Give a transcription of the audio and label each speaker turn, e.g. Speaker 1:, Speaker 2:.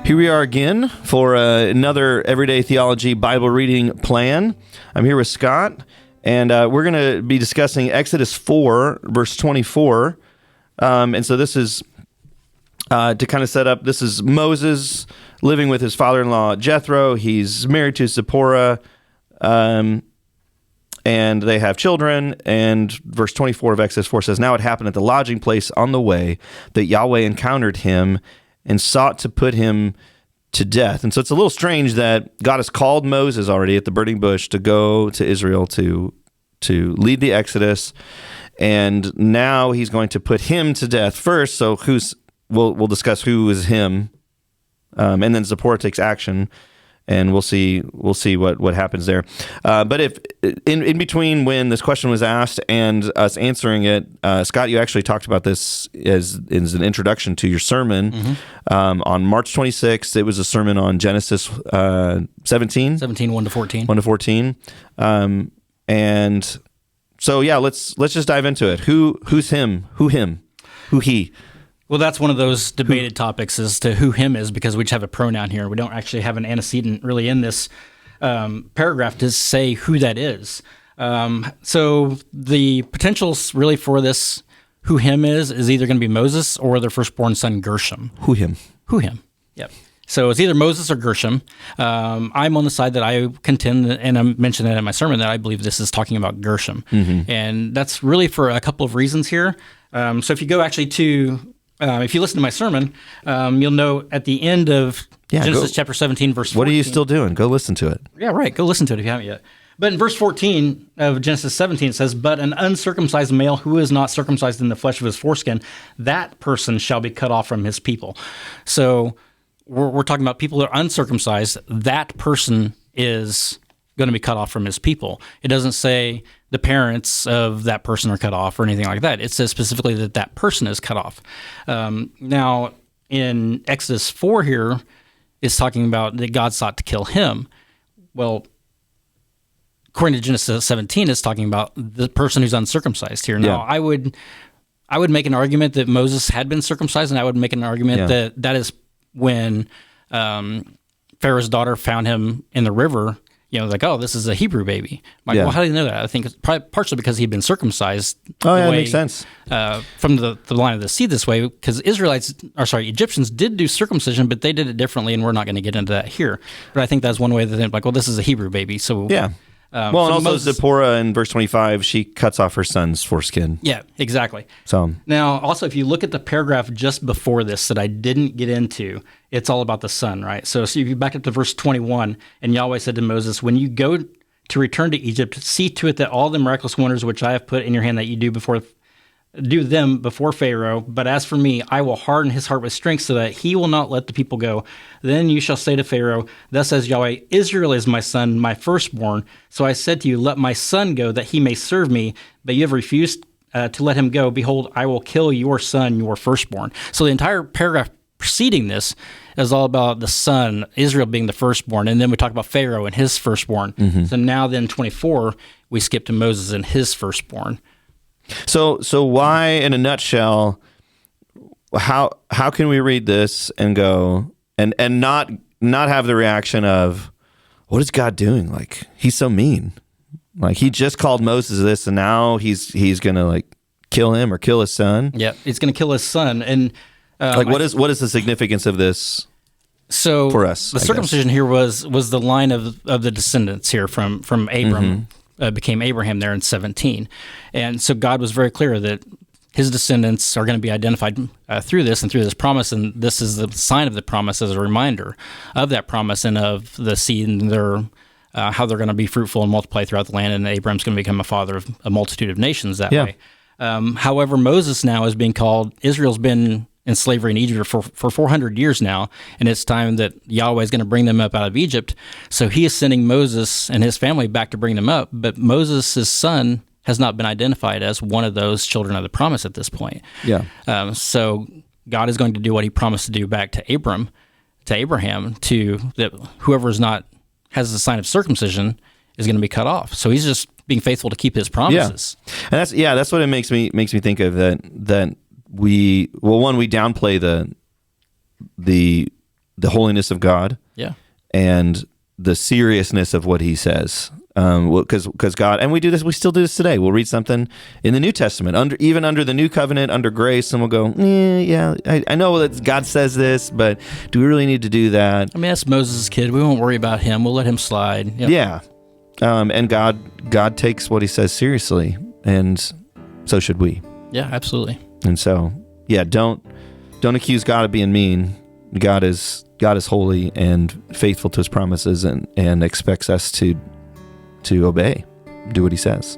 Speaker 1: Here we are again for another Everyday Theology Bible reading plan. I'm here with Scott, and we're going to be discussing Exodus 4, verse 24. And so this is, to kind of set up, this is Moses living with his father-in-law Jethro. He's married to Zipporah, and they have children. And verse 24 of Exodus 4 says, "Now it happened at the lodging place on the way that Yahweh encountered him and sought to put him to death." And so it's a little strange that God has called Moses already at the burning bush to go to Israel to lead the Exodus, and now he's going to put him to death first. So we'll discuss who is him, and then Zipporah takes action, and we'll see what happens there. But if in between when this question was asked and us answering it, Scott, you actually talked about this as an introduction to your sermon on March 26th. It was a sermon on Genesis 17, 1 to 14. 1 to 14. And so yeah, let's just dive into it. Who's him? Who him? Who he?
Speaker 2: Well, that's one of those debated topics as to who him is, because we just have a pronoun here. We don't actually have an antecedent really in this paragraph to say who that is. So the potentials really for this who him is either going to be Moses or their firstborn son Gershom.
Speaker 1: Who him?
Speaker 2: Who him. Yep. So it's either Moses or Gershom. I'm on the side that I contend, and I mentioned that in my sermon, that I believe this is talking about Gershom. And that's really for a couple of reasons here. So if you go actually to... if you listen to my sermon, you'll know at the end of Genesis chapter 17, verse 14.
Speaker 1: What are you still doing? Go listen to it.
Speaker 2: Yeah, right. Go listen to it if you haven't yet. But in verse 14 of Genesis 17, it says, "But an uncircumcised male who is not circumcised in the flesh of his foreskin, that person shall be cut off from his people." So we're talking about people that are uncircumcised. That person is going to be cut off from his people. It doesn't say the parents of that person are cut off or anything like that. It says specifically that that person is cut off. Now, in Exodus 4 here, it's talking about that God sought to kill him. Well, according to Genesis 17, it's talking about the person who's uncircumcised here. Now, I would make an argument that Moses had been circumcised, and I would make an argument that is when Pharaoh's daughter found him in the river. Like, oh, this is a Hebrew baby. Well, how do you know that? I think it's probably partially because he'd been circumcised.
Speaker 1: Oh, yeah, that makes sense.
Speaker 2: From the line of the seed this way, because Egyptians did do circumcision, but they did it differently, and we're not going to get into that here. But I think that's one way that they're like, well, this is a Hebrew baby. So
Speaker 1: yeah. And also Zipporah in verse 25, she cuts off her son's foreskin.
Speaker 2: Yeah, exactly.
Speaker 1: So
Speaker 2: now, also, if you look at the paragraph just before this that I didn't get into, it's all about the son, right? So if you back up to verse 21, and Yahweh said to Moses, "When you go to return to Egypt, see to it that all the miraculous wonders which I have put in your hand that you do them before Pharaoh. But as for me, I will harden his heart with strength so that he will not let the people go. Then you shall say to Pharaoh, 'Thus says Yahweh, Israel is my son, my firstborn. So I said to you, let my son go that he may serve me. But you have refused to let him go. Behold, I will kill your son, your firstborn.'" So the entire paragraph preceding this is all about the son, Israel being the firstborn. And then we talk about Pharaoh and his firstborn. So now then 24, we skip to Moses and his firstborn.
Speaker 1: So why, in a nutshell, how can we read this and go and not have the reaction of, what is God doing? Like, he's so mean. Like, he just called Moses this, and now he's gonna like kill him or kill his son.
Speaker 2: Yeah, he's gonna kill his son. And
Speaker 1: what is the significance of this?
Speaker 2: So
Speaker 1: for us,
Speaker 2: the circumcision here was the line of the descendants here from Abram. Became Abraham there in 17. And so God was very clear that his descendants are going to be identified through this and through this promise, and this is the sign of the promise as a reminder of that promise and of the seed and their how they're going to be fruitful and multiply throughout the land, and Abraham's going to become a father of a multitude of nations that way. However, Moses now is being called, Israel's been in slavery in Egypt for 400 years now, and it's time that Yahweh is going to bring them up out of Egypt. So he is sending Moses and his family back to bring them up, but Moses' son has not been identified as one of those children of the promise at this point. So God is going to do what he promised to do back to Abraham, that whoever has the sign of circumcision is going to be cut off. So he's just being faithful to keep his promises.
Speaker 1: And that's what it makes me think of, that we downplay the the holiness of God
Speaker 2: Yeah.
Speaker 1: and the seriousness of what he says. Because God, and we still do this today. We'll read something in the New Testament, even under the New Covenant, under grace, and we'll go, yeah, I know that God says this, but do we really need to do that?
Speaker 2: I mean, that's Moses' kid. We won't worry about him. We'll let him slide. Yep.
Speaker 1: Yeah. And God takes what he says seriously, and so should we.
Speaker 2: Yeah, absolutely.
Speaker 1: And so, yeah, don't accuse God of being mean. God is holy and faithful to his promises, and expects us to obey, do what he says.